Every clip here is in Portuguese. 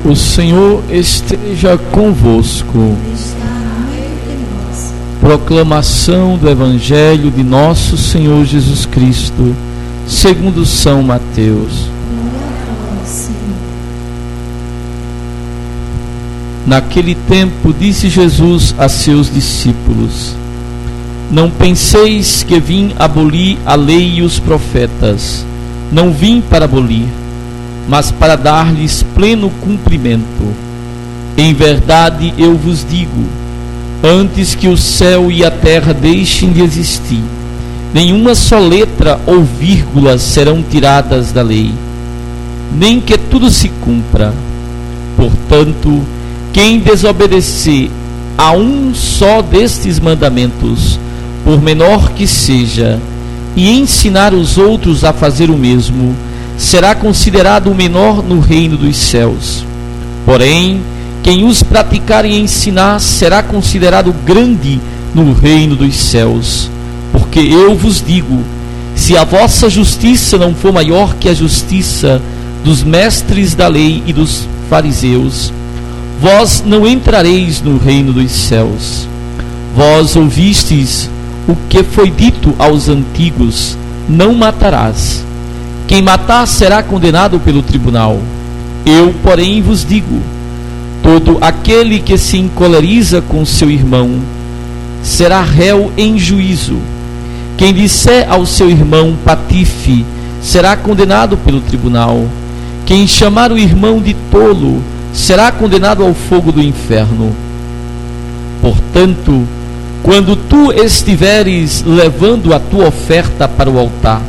O Senhor esteja convosco. Proclamação do Evangelho de nosso Senhor Jesus Cristo, segundo São Mateus. Naquele tempo disse Jesus a seus discípulos: Não penseis que vim abolir a lei e os profetas. Não vim para abolir, mas para dar-lhes pleno cumprimento. Em verdade eu vos digo, antes que o céu e a terra deixem de existir, nenhuma só letra ou vírgula serão tiradas da lei, nem que tudo se cumpra. Portanto, quem desobedecer a um só destes mandamentos, por menor que seja, e ensinar os outros a fazer o mesmo, será considerado o menor no reino dos céus. Porém, quem os praticar e ensinar será considerado grande no reino dos céus. Porque eu vos digo, se a vossa justiça não for maior que a justiça dos mestres da lei e dos fariseus, vós não entrareis no reino dos céus. Vós ouvistes o que foi dito aos antigos: não matarás. Quem matar será condenado pelo tribunal. Eu, porém, vos digo: todo aquele que se encoleriza com seu irmão será réu em juízo. Quem disser ao seu irmão patife será condenado pelo tribunal. Quem chamar o irmão de tolo será condenado ao fogo do inferno. Portanto, quando tu estiveres levando a tua oferta para o altar,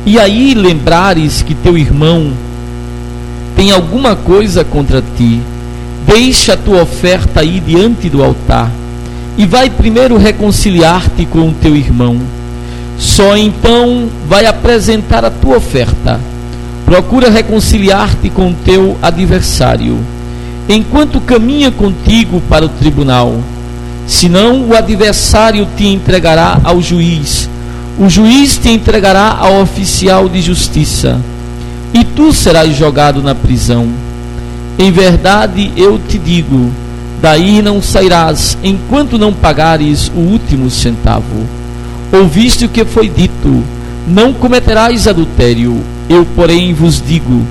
e aí lembrares que teu irmão tem alguma coisa contra ti, deixa a tua oferta aí diante do altar, e vai primeiro reconciliar-te com o teu irmão. Só então vai apresentar a tua oferta. Procura reconciliar-te com o teu adversário, enquanto caminha contigo para o tribunal. Senão o adversário te entregará ao juiz, o juiz te entregará ao oficial de justiça, e tu serás jogado na prisão. Em verdade eu te digo, daí não sairás, enquanto não pagares o último centavo. Ouviste o que foi dito: não cometerás adultério. Eu, porém, vos digo,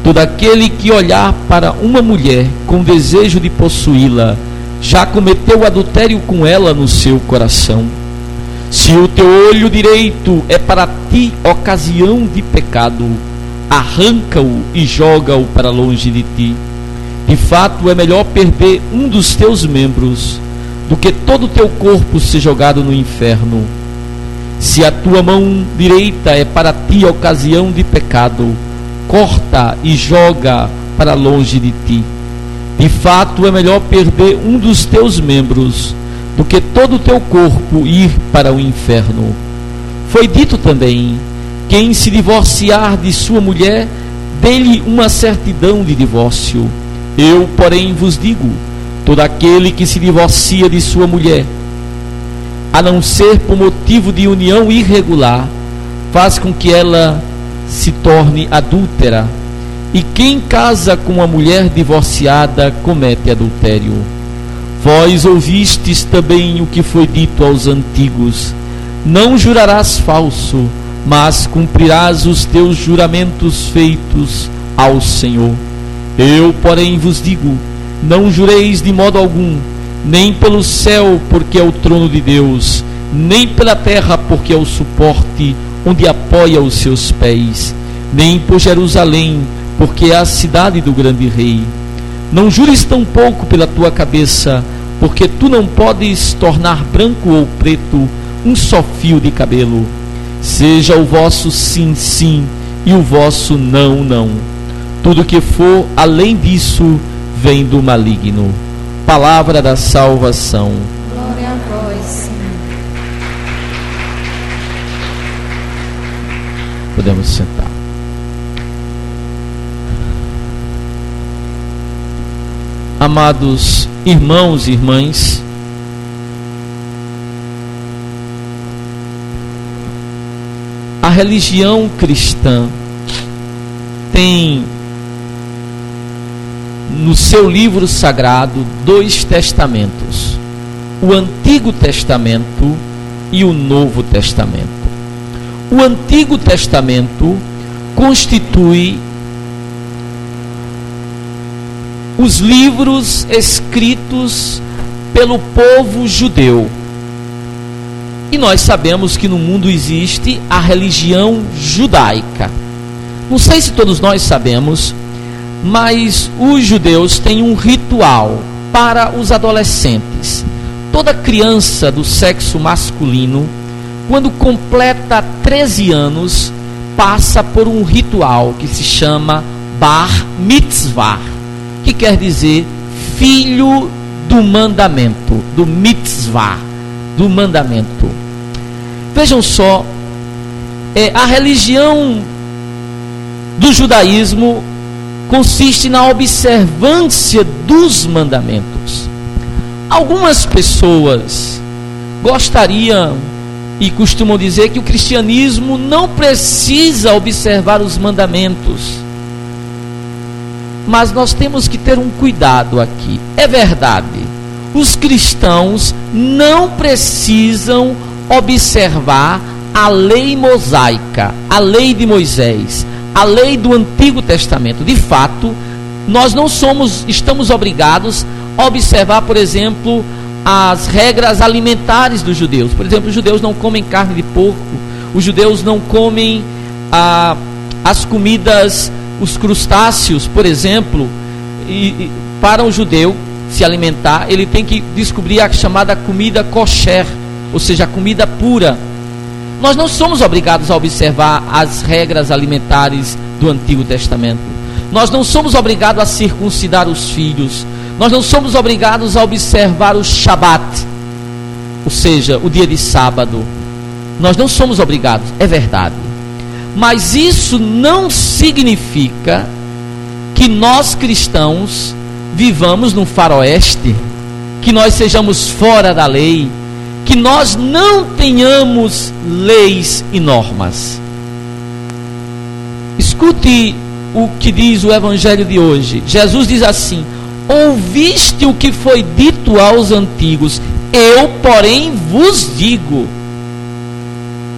todo aquele que olhar para uma mulher com desejo de possuí-la, já cometeu adultério com ela no seu coração. Se o teu olho direito é para ti ocasião de pecado, arranca-o e joga-o para longe de ti. De fato, é melhor perder um dos teus membros do que todo o teu corpo ser jogado no inferno. Se a tua mão direita é para ti ocasião de pecado, corta e joga para longe de ti. De fato, é melhor perder um dos teus membros do que todo o teu corpo ir para o inferno. Foi dito também: quem se divorciar de sua mulher, dê-lhe uma certidão de divórcio. Eu, porém, vos digo, todo aquele que se divorcia de sua mulher, a não ser por motivo de união irregular, faz com que ela se torne adúltera. E quem casa com uma mulher divorciada comete adultério. Vós ouvistes também o que foi dito aos antigos: não jurarás falso, mas cumprirás os teus juramentos feitos ao Senhor. Eu, porém, vos digo: não jureis de modo algum, nem pelo céu, porque é o trono de Deus, nem pela terra, porque é o suporte onde apoia os seus pés, nem por Jerusalém, porque é a cidade do grande rei. Não jures tampouco pela tua cabeça, porque tu não podes tornar branco ou preto um só fio de cabelo. Seja o vosso sim, sim, e o vosso não, não. Tudo que for além disso vem do maligno. Palavra da salvação. Glória a vós, Senhor. Podemos sentar. Amados irmãos e irmãs, a religião cristã tem no seu livro sagrado 2 testamentos: o Antigo Testamento e o Novo Testamento. O Antigo Testamento constitui os livros escritos pelo povo judeu. E nós sabemos que no mundo existe a religião judaica. Não sei se todos nós sabemos, mas os judeus têm um ritual para os adolescentes. Toda criança do sexo masculino, quando completa 13 anos, passa por um ritual que se chama Bar Mitzvah, que quer dizer filho do mandamento, do mitzvah, do mandamento. Vejam só, a religião do judaísmo consiste na observância dos mandamentos. Algumas pessoas gostariam e costumam dizer que o cristianismo não precisa observar os mandamentos. Mas nós temos que ter um cuidado aqui. É verdade, os cristãos não precisam observar a lei mosaica, a lei de Moisés, a lei do Antigo Testamento. De fato, nós não estamos obrigados a observar, por exemplo, as regras alimentares dos judeus. Por exemplo, os judeus não comem carne de porco, os judeus não comem as comidas, os crustáceos, por exemplo. E para um judeu se alimentar, ele tem que descobrir a chamada comida kosher, ou seja, a comida pura. Nós não somos obrigados a observar as regras alimentares do Antigo Testamento. Nós não somos obrigados a circuncidar os filhos. Nós não somos obrigados a observar o Shabat, ou seja, o dia de sábado. Nós não somos obrigados, é verdade. Mas isso não significa que nós cristãos vivamos num faroeste, que nós sejamos fora da lei, que nós não tenhamos leis e normas. Escute o que diz o Evangelho de hoje. Jesus diz assim: ouviste o que foi dito aos antigos, eu, porém, vos digo.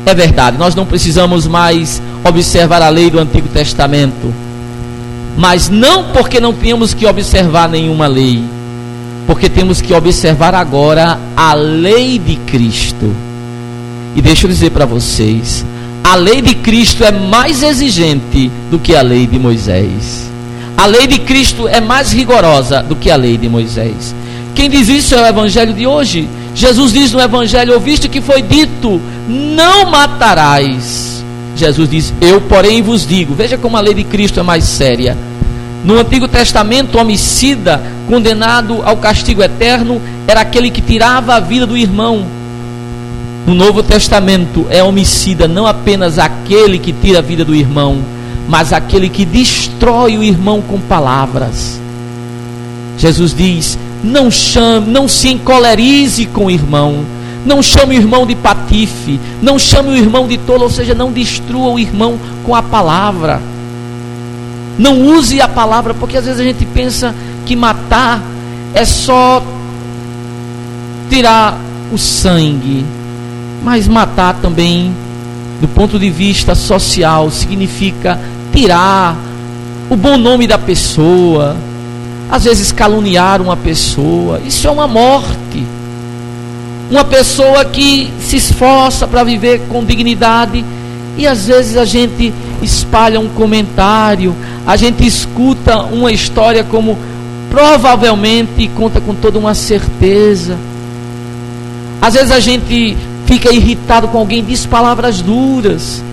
É verdade, nós não precisamos mais observar a lei do Antigo Testamento, mas não porque não tenhamos que observar nenhuma lei, porque temos que observar agora a lei de Cristo. E deixa eu dizer para vocês, a lei de Cristo é mais exigente do que a lei de Moisés. A lei de Cristo é mais rigorosa do que a lei de Moisés. Quem diz isso é o Evangelho de hoje. Jesus diz no Evangelho: ouviste que foi dito, não matarás. Jesus diz: eu, porém, vos digo. Veja como a lei de Cristo é mais séria. No Antigo Testamento, o homicida condenado ao castigo eterno era aquele que tirava a vida do irmão. No Novo Testamento, é homicida não apenas aquele que tira a vida do irmão, mas aquele que destrói o irmão com palavras. Jesus diz: não se encolerize com o irmão, não chame o irmão de patife, não chame o irmão de tolo, ou seja, não destrua o irmão com a palavra. Não use a palavra, porque às vezes a gente pensa que matar é só tirar o sangue, mas matar também, do ponto de vista social, significa tirar o bom nome da pessoa, às vezes caluniar uma pessoa. Isso é uma morte. Uma pessoa que se esforça para viver com dignidade, e às vezes a gente espalha um comentário, a gente escuta uma história como provavelmente conta com toda uma certeza. Às vezes a gente fica irritado com alguém, diz palavras duras,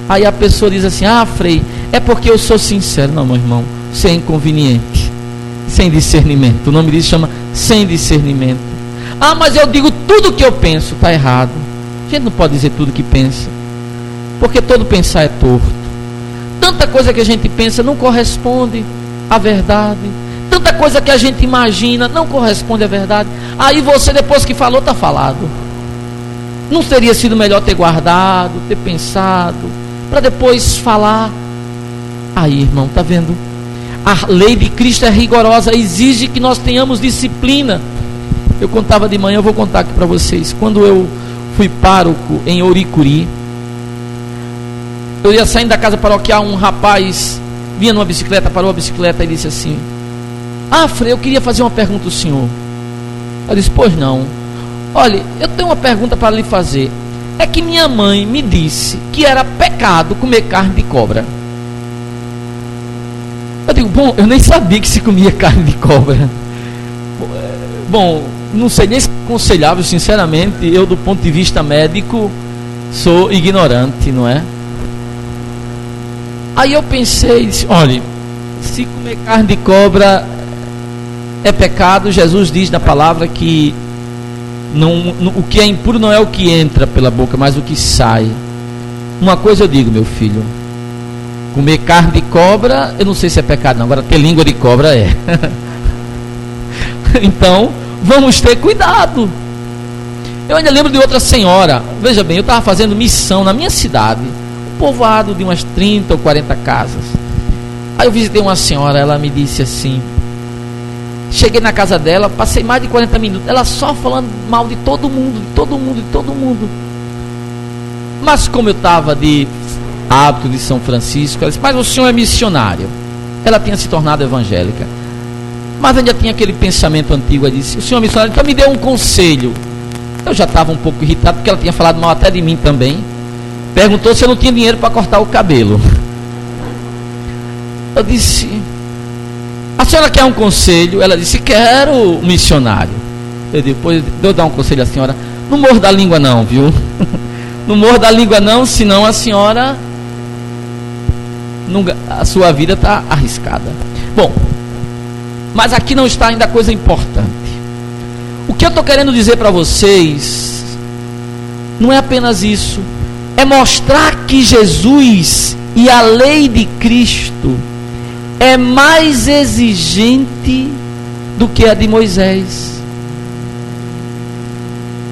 aí a pessoa diz assim: ah, Frei, é porque eu sou sincero. Não, meu irmão, você é inconveniente, sem discernimento. O nome disso chama sem discernimento. Ah, mas eu digo tudo o que eu penso. Está errado. A gente não pode dizer tudo o que pensa, porque todo pensar é torto. Tanta coisa que a gente pensa não corresponde à verdade. Tanta coisa que a gente imagina não corresponde à verdade. Aí você, depois que falou, está falado. Não teria sido melhor ter guardado, ter pensado, para depois falar? Aí, irmão, está vendo? A lei de Cristo é rigorosa, exige que nós tenhamos disciplina. Eu contava de manhã, eu vou contar aqui para vocês. Quando eu fui pároco em Oricuri, eu ia saindo da casa paroquial, um rapaz vinha numa bicicleta, parou a bicicleta e disse assim: Frei, eu queria fazer uma pergunta ao senhor. Eu disse: pois não. Olha, eu tenho uma pergunta para lhe fazer. É que minha mãe me disse que era pecado comer carne de cobra. Eu digo: bom, eu nem sabia que se comia carne de cobra. Bom, não sei nem se é aconselhável, sinceramente. Eu, do ponto de vista médico, sou ignorante, não é? Aí eu pensei, disse: olha, se comer carne de cobra é pecado, Jesus diz na palavra que o que é impuro não é o que entra pela boca, mas o que sai. Uma coisa eu digo, meu filho: comer carne de cobra, eu não sei se é pecado não, agora ter língua de cobra é. Então, vamos ter cuidado. Eu ainda lembro de outra senhora, veja bem, eu estava fazendo missão na minha cidade, um povoado de umas 30 ou 40 casas. Aí eu visitei uma senhora, ela me disse assim, cheguei na casa dela, passei mais de 40 minutos, ela só falando mal de todo mundo, de todo mundo, de todo mundo. Mas como eu estava de hábito de São Francisco, ela disse: mas o senhor é missionário. Ela tinha se tornado evangélica, mas ainda tinha aquele pensamento antigo. Ela disse: o senhor é missionário, então me dê um conselho. Eu já estava um pouco irritado, porque ela tinha falado mal até de mim também. Perguntou se eu não tinha dinheiro para cortar o cabelo. Eu disse: a senhora quer um conselho? Ela disse: quero, missionário. Eu disse: pois eu dar um conselho à senhora: não morda a língua não, viu? Não morda a língua não, senão a senhora, a sua vida está arriscada. Bom, mas aqui não está ainda a coisa importante. O que eu estou querendo dizer para vocês não é apenas isso, é mostrar que Jesus e a lei de Cristo é mais exigente do que a de Moisés.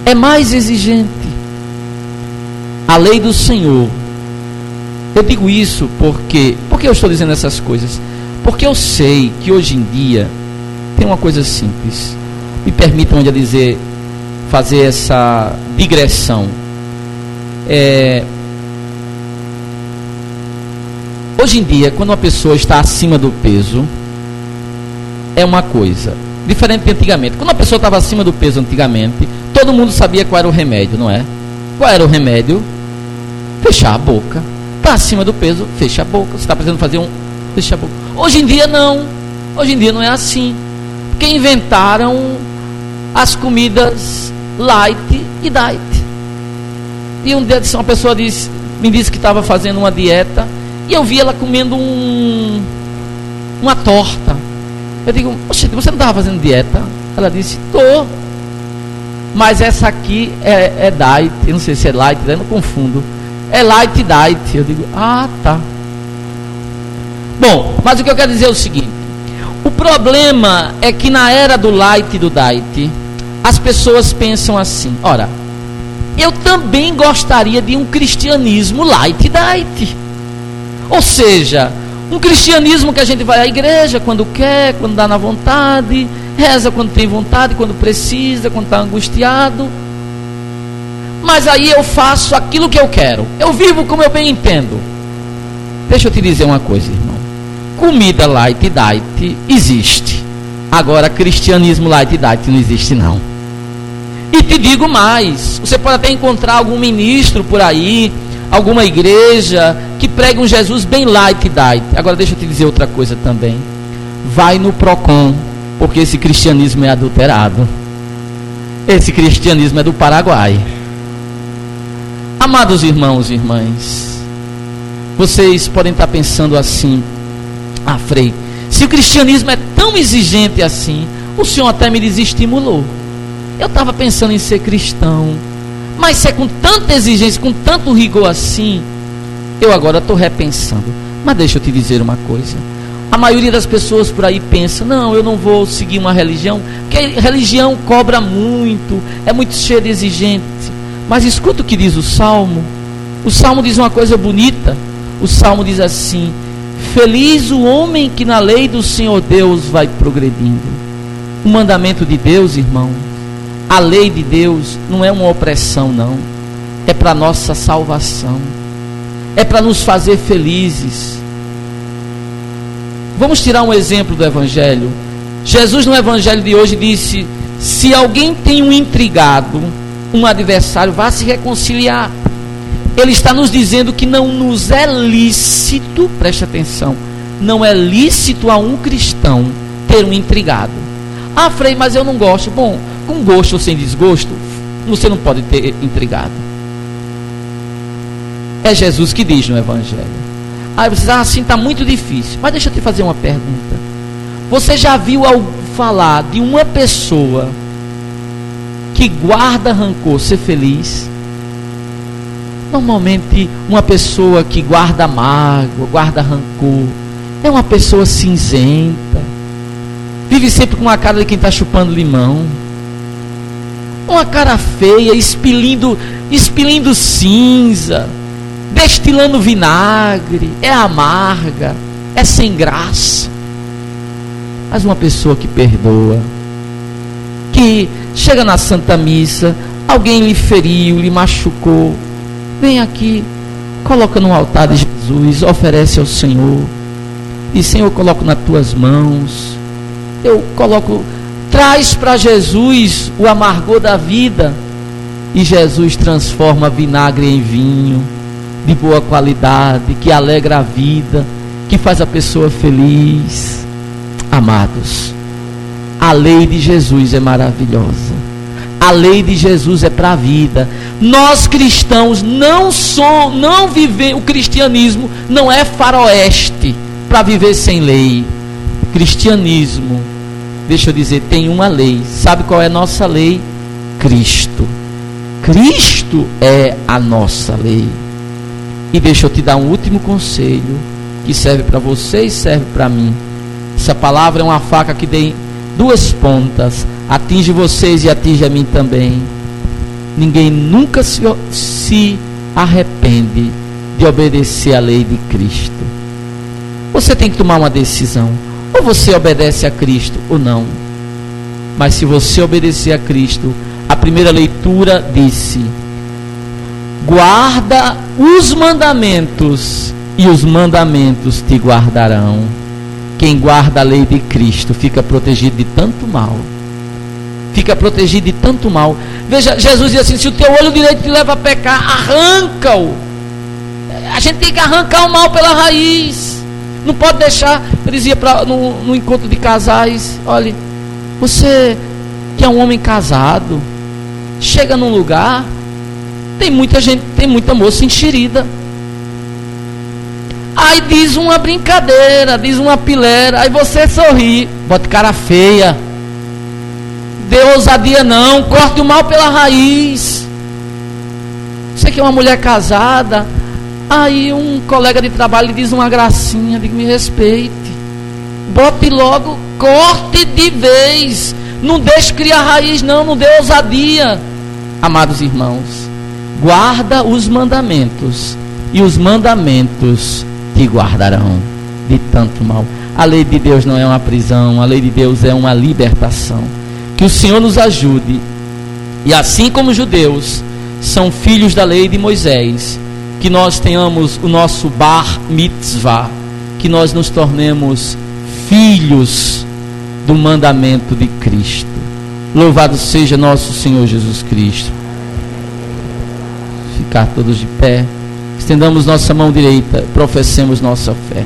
É mais exigente. A lei do Senhor. Eu digo isso porque eu estou dizendo essas coisas? Porque eu sei que hoje em dia tem uma coisa simples. Me permitam dizer, fazer essa digressão. Hoje em dia, quando uma pessoa está acima do peso, é uma coisa diferente de antigamente. Quando uma pessoa estava acima do peso antigamente, todo mundo sabia qual era o remédio, não é? Qual era o remédio? Fechar a boca. Está acima do peso, fecha a boca. Você está precisando fazer fecha a boca. Hoje em dia não. Hoje em dia não é assim. Porque inventaram as comidas light e diet. E um dia uma pessoa me disse que estava fazendo uma dieta, e eu vi ela comendo uma torta. Eu digo: oxe, você não estava fazendo dieta? Ela disse: tô. Mas essa aqui é diet. Eu não sei se é light, eu não confundo. É light diet. Eu digo: ah, tá. Bom, mas o que eu quero dizer é o seguinte: o problema é que na era do light e do diet, as pessoas pensam assim: ora, eu também gostaria de um cristianismo light diet. Ou seja, um cristianismo que a gente vai à igreja quando quer, quando dá na vontade, reza quando tem vontade, quando precisa, quando está angustiado. Mas aí eu faço aquilo que eu quero, eu vivo como eu bem entendo. Deixa eu te dizer uma coisa, irmão: comida light diet existe. Agora, cristianismo light diet não existe não. E te digo mais: você pode até encontrar algum ministro por aí, alguma igreja que pregue um Jesus bem light diet. Agora deixa eu te dizer outra coisa também: vai no Procon, porque esse cristianismo é adulterado. Esse cristianismo é do Paraguai. Amados irmãos e irmãs, vocês podem estar pensando assim: ah, Frei, se o cristianismo é tão exigente assim, o senhor até me desestimulou. Eu estava pensando em ser cristão, mas se é com tanta exigência, com tanto rigor assim, eu agora estou repensando. Mas deixa eu te dizer uma coisa: a maioria das pessoas por aí pensa: não, eu não vou seguir uma religião, porque a religião cobra muito, é muito cheia de exigência. Mas escuta o que diz o Salmo. O Salmo diz uma coisa bonita. O Salmo diz assim: Feliz o homem que na lei do Senhor Deus vai progredindo. O mandamento de Deus, irmão, a lei de Deus não é uma opressão, não. É para nossa salvação. É para nos fazer felizes. Vamos tirar um exemplo do Evangelho. Jesus no Evangelho de hoje disse: se alguém tem um intrigado, um adversário, vá se reconciliar. Ele está nos dizendo que não nos é lícito, preste atenção, não é lícito a um cristão ter um intrigado. Ah, Frei, mas eu não gosto. Bom, com gosto ou sem desgosto, você não pode ter intrigado. É Jesus que diz no Evangelho. Aí você diz, assim está muito difícil. Mas deixa eu te fazer uma pergunta. Você já viu falar de uma pessoa que guarda rancor ser feliz? Normalmente, uma pessoa que guarda mágoa, guarda rancor, é uma pessoa cinzenta, vive sempre com a cara de quem está chupando limão, uma cara feia, expelindo cinza, destilando vinagre, é amarga, é sem graça. Mas uma pessoa que perdoa, que chega na Santa Missa, alguém lhe feriu, lhe machucou, vem aqui, coloca no altar de Jesus, oferece ao Senhor, diz: Senhor, eu coloco nas tuas mãos, traz para Jesus o amargor da vida, e Jesus transforma vinagre em vinho, de boa qualidade, que alegra a vida, que faz a pessoa feliz. Amados, a lei de Jesus é maravilhosa. A lei de Jesus é para a vida. Nós cristãos não vivemos, o cristianismo não é faroeste para viver sem lei. Cristianismo, deixa eu dizer, tem uma lei. Sabe qual é a nossa lei? Cristo. Cristo é a nossa lei. E deixa eu te dar um último conselho, que serve para você e serve para mim. Essa palavra é uma faca que tem duas pontas, atinge vocês e atinge a mim também. Ninguém nunca se arrepende de obedecer à lei de Cristo. Você tem que tomar uma decisão: ou você obedece a Cristo ou não. Mas se você obedecer a Cristo, a primeira leitura disse: guarda os mandamentos, e os mandamentos te guardarão. Quem guarda a lei de Cristo fica protegido de tanto mal. Fica protegido de tanto mal. Veja, Jesus diz assim: se o teu olho direito te leva a pecar, arranca-o. A gente tem que arrancar o mal pela raiz. Não pode deixar. Eu dizia no encontro de casais: olha, você que é um homem casado, chega num lugar, tem muita gente, tem muita moça enxerida. Aí diz uma brincadeira, diz uma pilera, aí você sorri, bota cara feia, dê ousadia não, corte o mal pela raiz. Você que é uma mulher casada, aí um colega de trabalho lhe diz uma gracinha, diga: me respeite, bote logo, corte de vez, não deixe criar raiz não dê ousadia. Amados irmãos, guarda os mandamentos, e os mandamentos te guardarão de tanto mal. A lei de Deus não é uma prisão, a lei de Deus é uma libertação. Que o Senhor nos ajude, e assim como os judeus são filhos da lei de Moisés, que nós tenhamos o nosso bar mitzvah, que nós nos tornemos filhos do mandamento de Cristo. Louvado seja nosso Senhor Jesus Cristo. Ficar todos de pé, estendamos nossa mão direita, professemos nossa fé.